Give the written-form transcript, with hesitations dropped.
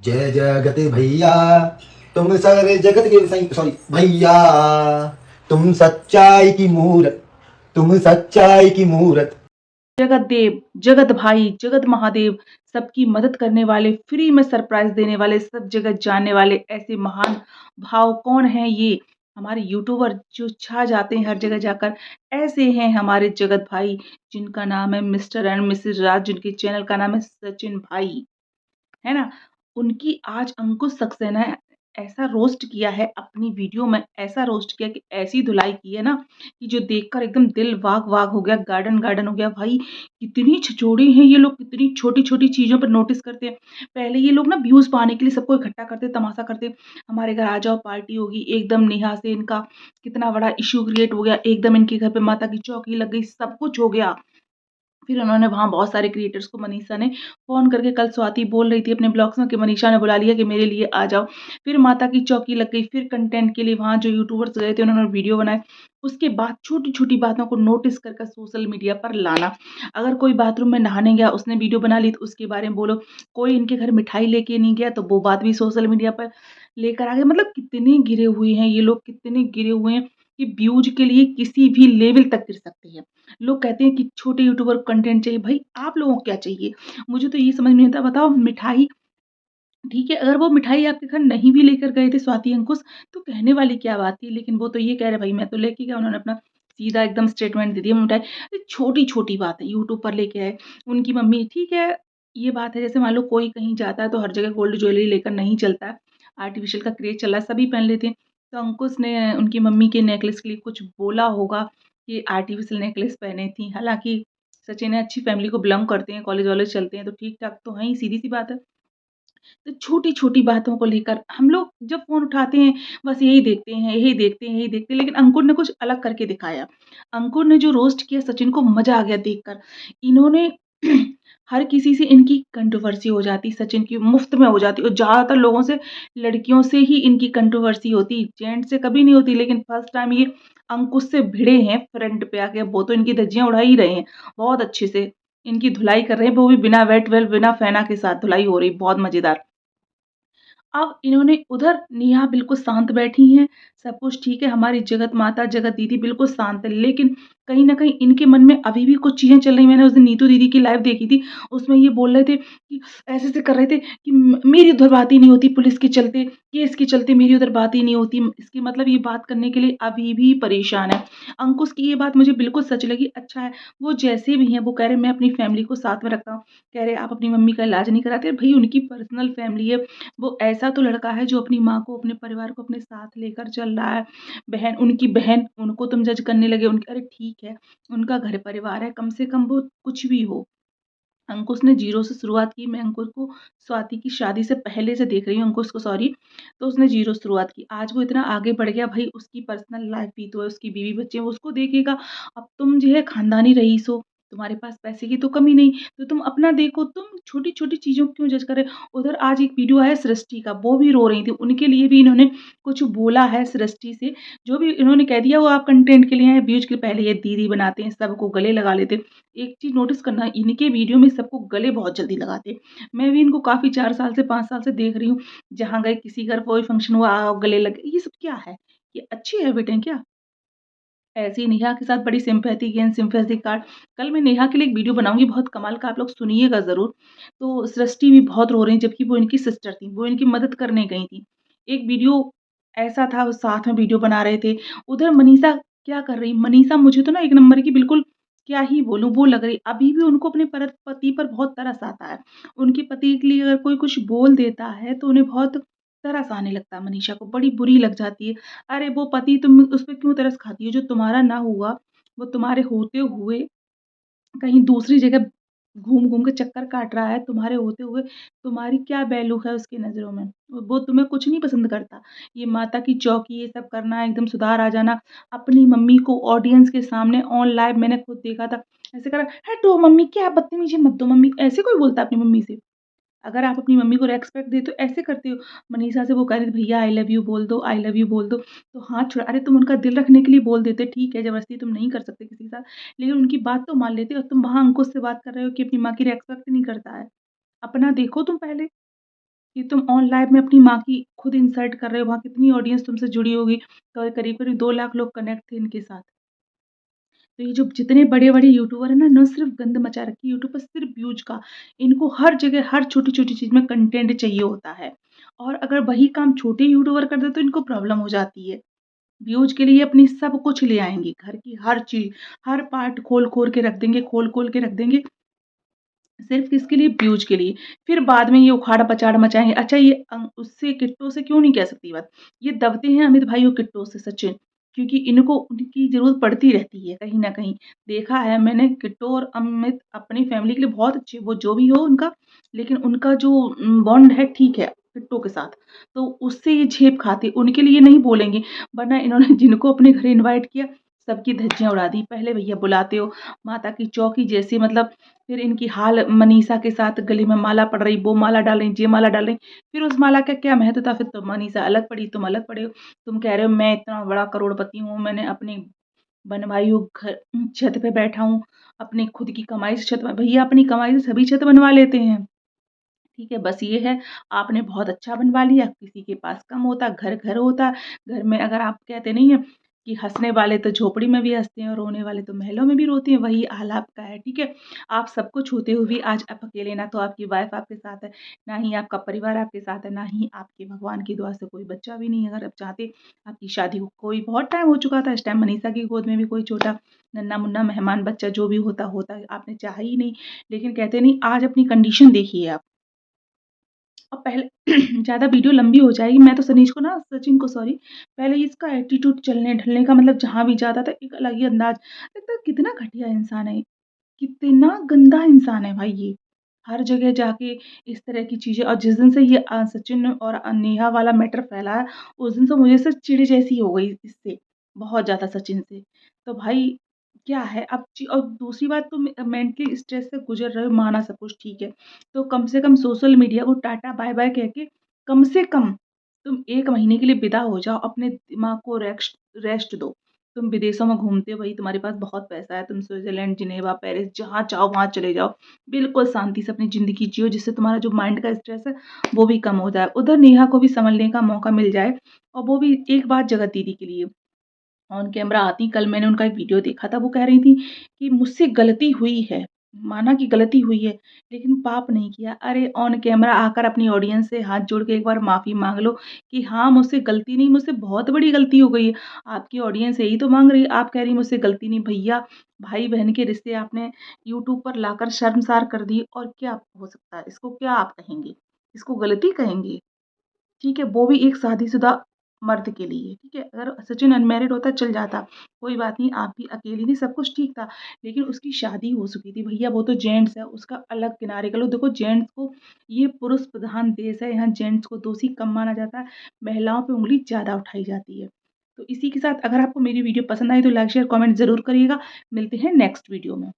जय जगत भैया, तुम सारे जगत के सॉरी भैया, तुम सच्चाई की मूरत, तुम सच्चाई की मूरत। जगत देव, जगत भाई, जगत महादेव, सबकी मदद करने वाले, फ्री में सरप्राइज़ देने वाले, सब जगह जानने वाले ऐसे महान भाव कौन हैं ये? हमारे यूट्यूबर जो छा जाते हैं हर जगह जाकर, ऐसे हैं हमारे जगत भाई, जिनका नाम है मिस्टर एंड मिसेस राज, जिनके चैनल का नाम है सचिन भाई। है ना? उनकी आज अंकुश सक्सेना ने ऐसा रोस्ट किया है अपनी वीडियो में, ऐसा रोस्ट किया कि ऐसी धुलाई की है ना कि जो देखकर एकदम दिल वाग-वाग हो गया, गार्डन-गार्डन हो गया। भाई कितनी छिछोरे हैं ये लोग, कितनी छोटी-छोटी चीज़ों पर नोटिस करते हैं। पहले ये लोग ना व्यूज़ पाने के लिए सबको इकट्ठा करते, तमाशा करते, हमारे घर आ जाओ पार्टी होगी, एकदम नेहा से इनका कितना बड़ा इश्यू क्रिएट हो गया, एकदम इनके घर पे माता की चौकी लग गई, सब कुछ हो गया। फिर उन्होंने वहाँ बहुत सारे क्रिएटर्स को मनीषा ने फ़ोन करके कल स्वाति बोल रही थी अपने ब्लॉग्स में कि मनीषा ने बुला लिया कि मेरे लिए आ जाओ। फिर माता की चौकी लग गई, फिर कंटेंट के लिए वहाँ जो यूट्यूबर्स गए थे उन्होंने वीडियो बनाए। उसके बाद छोटी-छोटी बातों को नोटिस कर कर सोशल मीडिया पर लाना। अगर कोई बाथरूम में नहाने गया उसने वीडियो बना ली तो उसके बारे में बोलो। कोई इनके घर मिठाई लेके नहीं गया तो वो बात भी सोशल मीडिया पर लेकर आ गए। मतलब कितने गिरे हुए हैं ये लोग, कितने गिरे हुए हैं कि व्यूज़ के लिए किसी भी लेवल तक गिर सकते हैं। लोग कहते हैं कि छोटे यूट्यूबर को कंटेंट चाहिए, भाई आप लोगों को क्या चाहिए? मुझे तो ये समझ में नहीं आता, बताओ मिठाई ठीक है, अगर वो मिठाई आपके घर नहीं भी लेकर गए थे स्वाति अंकुश, तो कहने वाली क्या बात थी? लेकिन वो तो ये कह रहे भाई मैं तो लेके गया, उन्होंने अपना सीधा एकदम स्टेटमेंट दे दिया मिठाई छोटी-छोटी बात है, यूट्यूब पर लेके आए, उनकी मम्मी ठीक है, ये बात है जैसे मान लो कोई कहीं जाता है तो हर जगह गोल्ड ज्वेलरी लेकर नहीं चलता है, आर्टिफ़िशियल का क्रेज़ चल रहा है, सभी पहन लेते हैं। तो अंकुश ने उनकी मम्मी के नेकलेस के लिए कुछ बोला होगा कि आर्टिफ़िशियल नेकलेस पहने थी, हालाँकि सचिन अच्छी फैमिली को बिलॉन्ग करते हैं, कॉलेज-वॉलेज चलते हैं, तो ठीक-ठाक तो हैं ही, सीधी-सी बात है। तो छोटी-छोटी बातों को लेकर हम लोग जब फ़ोन उठाते हैं, बस यही देखते हैं, यही देखते हैं, यही देखते हैं, लेकिन अंकुर ने कुछ अलग करके दिखाया। अंकुर ने जो रोस्ट किया सचिन को मज़ा आ गया देखकर। इन्होंने हर किसी से इनकी कंट्रोवर्सी हो जाती, सचिन की मुफ्त में हो जाती और ज़्यादातर लोगों से लड़कियों से ही इनकी कंट्रोवर्सी होती, जेंट्स से कभी नहीं होती, लेकिन फर्स्ट टाइम ये अंकुश से भिड़े हैं फ्रंट पे आके, वो तो इनकी धज्जियाँ उड़ा ही रहे हैं, बहुत अच्छे से। इनकी धुलाई कर रहे हैं, वो भी बिना वेट-वेल, बिना फ़ेना के साथ धुलाई हो रही, बहुत मज़ेदार। अब इन्होंने उधर नेहा बिल्कुल शांत बैठी हैं, सब कुछ ठीक है, हमारी जगत माता, जगत दीदी बिल्कुल शांत है, लेकिन कहीं न कहीं इनके मन में अभी भी कुछ चीज़ें चल रही हैं। मैंने उस दिन नीतू दीदी की लाइव देखी थी, उसमें ये बोल रहे थे कि ऐसे-ऐसे कर रहे थे कि मेरी उधर बात ही नहीं होती पुलिस के चलते, केस के चलते मेरी उधर बात ही नहीं होती। इसकी मतलब ये बात करने के लिए अभी भी परेशान है। अंकुश की ये बात मुझे बिल्कुल सच लगी, अच्छा है, वो जैसे भी हैं, वो कह रहे हैं मैं अपनी फैमिली को साथ में रखता हूँ, कह रहे आप अपनी मम्मी का इलाज नहीं कराते, भई उनकी पर्सनल फैमिली है, वो ऐसा तो लड़का है जो अपनी माँ को, अपने परिवार को अपने साथ लेकर चल रहा है। बहन उनकी बहन, उनको तुम जज करने लगे उनके अरे ठीक है, उनका घर परिवार है, कम से कम वो कुछ भी हो। अंकुश ने ज़ीरो से शुरुआत की, मैं अंकुश को स्वाति की शादी से पहले से देख रही हूँ अंकुश को सॉरी, तो उसने ज़ीरो से शुरुआत की। आज वो इतना आगे बढ़ गया भई उसकी पर्सनल लाइफ़ भी तो है, उसकी बीवी-बच्चे हैं, वो उसको देखेगा। अब तुम जो है खानदानी रईस हो, तुम्हारे पास पैसे की तो कमी नहीं, तो तुम अपना देखो, तुम छोटी-छोटी चीज़ों को क्यों जज कर रहे हो? उधर आज एक वीडियो आया सृष्टि का, वो भी रो रही थी, उनके लिए भी इन्होंने कुछ बोला है सृष्टि से, जो भी इन्होंने कह दिया वो आप कंटेंट के लिए हैं, व्यूज़ के पहले ये दीदी बनाते हैं, सबको गले लगा लेते हैं। एक चीज़ नोटिस करना, इनके वीडियो में सबको गले बहुत जल्दी लगाते। मैं भी इनको काफ़ी 4 साल से 5 साल से देख रही हूँ, जहाँ गए किसी घर कोई फंक्शन हुआ गले लगे, ये सब क्या है? ये अच्छी हैबिट है क्या? ऐसे ही नेहा के साथ बड़ी सिम्पैथी गेन सिम्पैथी कार्ड कल मैं नेहा के लिए एक वीडियो बनाऊँगी बहुत कमाल का, आप लोग सुनिएगा ज़रूर। तो सृष्टि भी बहुत रो रही जबकि वो इनकी सिस्टर थी, वो इनकी मदद करने गई थी। एक वीडियो ऐसा था वो साथ में वीडियो बना रहे थे, उधर मनीषा क्या कर रही मनीषा मुझे तो ना एक नंबर की बिल्कुल क्या ही बोलूँ वो लग रही, अभी भी उनको अपने पति पर बहुत तरस आता है। उनके पति के लिए अगर कोई कुछ बोल देता है तो उन्हें बहुत तरस आने लगता है मनीषा को, बड़ी बुरी लग जाती है। अरे वो पति तुम उस पे क्यों तरस खाती हो? जो तुम्हारा ना हुआ, वो तुम्हारे होते हुए कहीं दूसरी जगह घूम-घूम के चक्कर काट रहा है, तुम्हारे होते हुए तुम्हारी क्या वैल्यू है उसकी नज़रों में? वो तुम्हें कुछ नहीं पसंद करता। ये माता की चौकी ये सब करना, एकदम सुधार आ जाना, अपनी मम्मी को ऑडियंस के सामने ऑन लाइव मैंने खुद देखा था, ऐसे करा, "हटो मम्मी, क्या बदतमीज़ी मत दो मम्मी।" ऐसे कोई बोलता है अपनी मम्मी से? अगर आप अपनी मम्मी को रिस्पेक्ट देते हो, ऐसे करते हो। मनीषा से वो कह रही थी, "भैया आई लव यू बोल दो, आई लव यू बोल दो।" तो हाथ छुड़ा अरे तुम उनका दिल रखने के लिए बोल देते, ठीक है, ज़बरदस्ती तुम नहीं कर सकते किसी के साथ, लेकिन उनकी बात तो मान लेते और तुम वहाँ अंकुश से बात कर रहे हो कि अपनी माँ की रिस्पेक्ट नहीं करता है। अपना देखो तुम पहले। कि तुम ऑन लाइव में अपनी माँ की खुद इंसल्ट कर रहे हो, वहाँ कितनी ऑडियंस तुमसे जुड़ी होगी, करीब-करीब 2 लाख लोग कनेक्ट थे इनके साथ। तो ये जो जितने बड़े-बड़े यूट्यूबर हैं ना सिर्फ़ गंद मचा रखी है यूट्यूब पर सिर्फ़ व्यूज़ का। इनको हर जगह हर छोटी-छोटी चीज़ में कंटेंट चाहिए होता है और अगर वही काम छोटे यूट्यूबर कर दें तो इनको प्रॉब्लम हो जाती है। व्यूज़ के लिए अपनी सब कुछ ले आएँगे, घर की हर चीज़, हर पार्ट खोल-खोल के रख देंगे, खोल-खोल के रख देंगे, सिर्फ़ किसके लिए? व्यूज़ के लिए। फिर बाद में ये उखाड़-पचाड़ मचाएँगे। अच्छा ये उससे किट्टो से क्यों नहीं कह सकती बात? ये दबते हैं अमित भाई और किट्टो से सचिन, क्योंकि इनको उनकी ज़रूरत पड़ती रहती है कहीं न कहीं। देखा है मैंने किट्टो और अमित अपनी फ़ैमिली के लिए बहुत अच्छे वो जो भी हो उनका, लेकिन उनका जो बॉन्ड है ठीक है किट्टो के साथ। तो उससे ये झेप खाते, उनके लिए नहीं बोलेंगे, वरना इन्होंने जिनको अपने घर इनवाइट किया, सबकी धज्जियाँ उड़ा दी। पहले भैया बुलाते हो, माता की चौकी जैसी मतलब फिर इनकी हाल मनीषा के साथ गले में माला पड़ रही, वो माला डाल रही, ये माला डाल रही। फिर उस माला का क्या महत्व था? फिर तो मनीषा अलग पड़ी, तुम अलग पड़े हो। तुम कह रहे हो मैं इतना बड़ा करोड़पति हूँ, मैंने अपनी बनवाई हो घर छत पे बैठा हूँ, अपनी खुद की कमाई से छत भैया अपनी कमाई से सभी छत बनवा लेते हैं। ठीक है, बस ये है आपने बहुत अच्छा बनवा लिया, किसी के पास कम होता, घर-घर होता। घर में अगर आप कहते नहीं हैं कि हँसने वाले तो झोपड़ी में भी हँसते हैं और रोने वाले तो महलों में भी रोते हैं, वही हाल आपका है, ठीक है? आप सब कुछ होते हुए भी आज आप अकेले, ना तो आपकी वाइफ़ आपके साथ है, ना ही आपका परिवार आपके साथ है, ना ही आपके भगवान की दुआ से कोई बच्चा भी नहीं है। अगर आप चाहते आपकी शादी को कोई बहुत टाइम हो चुका था, इस टाइम मनीषा की गोद में भी कोई छोटा नन्हा-मुन्ना मेहमान बच्चा जो भी होता, होता। आपने चाहा ही नहीं, लेकिन कहते नहीं आज अपनी कंडीशन देखिए आप। और पहले ज़्यादा वीडियो लंबी हो जाएगी, मैं तो सनीज को ना सचिन को सॉरी, पहले इसका एटीट्यूड चलने-ढलने का मतलब जहाँ भी जाता था एक अलग ही अंदाज़, लगता है कितना घटिया इंसान है, कितना गंदा इंसान है भाई ये। हर जगह जाके इस तरह की चीज़ें और जिस दिन से ये सचिन और नेहा वाला मैटर फैला है, उस दिन से मुझे ऐसे चिढ़ जैसी हो गई इससे, बहुत ज़्यादा सचिन से। तो भाई क्या है अब और दूसरी बात तुम मेंटली स्ट्रेस से गुज़र रहे हो, माना सब कुछ ठीक है। तो कम से कम सोशल मीडिया को टाटा बाय-बाय कह के कम से कम तुम 1 महीने के लिए विदा हो जाओ, अपने दिमाग को रेक्स्ट रेस्ट दो। तुम विदेशों में घूमते हो भई, तुम्हारे पास बहुत पैसा है, तुम स्विट्ज़रलैंड, जिनेवा, पेरिस जहाँ चाहो वहाँ चले जाओ। बिल्कुल शांति से अपनी ज़िंदगी जियो, जिससे तुम्हारा जो माइंड का स्ट्रेस है, वो भी कम हो जाए। उधर नेहा को भी सँभलने का मौका मिल जाए और वो भी एक बात जगत दीदी के लिए ऑन कैमरा आती, कल मैंने उनका एक वीडियो देखा था, वो कह रही थी कि मुझसे गलती हुई है, माना कि गलती हुई है, लेकिन पाप नहीं किया। अरे ऑन कैमरा आकर अपनी ऑडियंस से हाथ जोड़ के एक बार माफ़ी माँग लो कि हाँ, मुझसे गलती नहीं, मुझसे बहुत बड़ी गलती हो गई है। आपकी ऑडियंस यही तो माँग रही है, आप कह रही मुझसे गलती नहीं। भैया, भाई-बहन के रिश्ते आपने यूट्यूब पर लाकर शर्मसार कर दिए और क्या हो सकता है? इसको क्या आप कहेंगे? इसको गलती कहेंगे? ठीक है, वो भी एक शादीशुदा मर्द के लिए, ठीक है? अगर सचिन अनमैरिड होता चल जाता, कोई बात नहीं, आप भी अकेली थी, सब कुछ ठीक था, लेकिन उसकी शादी हो चुकी थी। भैया वो तो जेंट्स है, उसका अलग किनारे कर लो। देखो जेंट्स को ये पुरुष प्रधान देश है, यहाँ जेंट्स को दोषी कम माना जाता है, महिलाओं पे उँगली ज़्यादा उठाई जाती है। तो इसी के साथ अगर आपको मेरी वीडियो पसंद आई तो लाइक, शेयर, कमेंट ज़रूर करिएगा। मिलते हैं नेक्स्ट वीडियो में।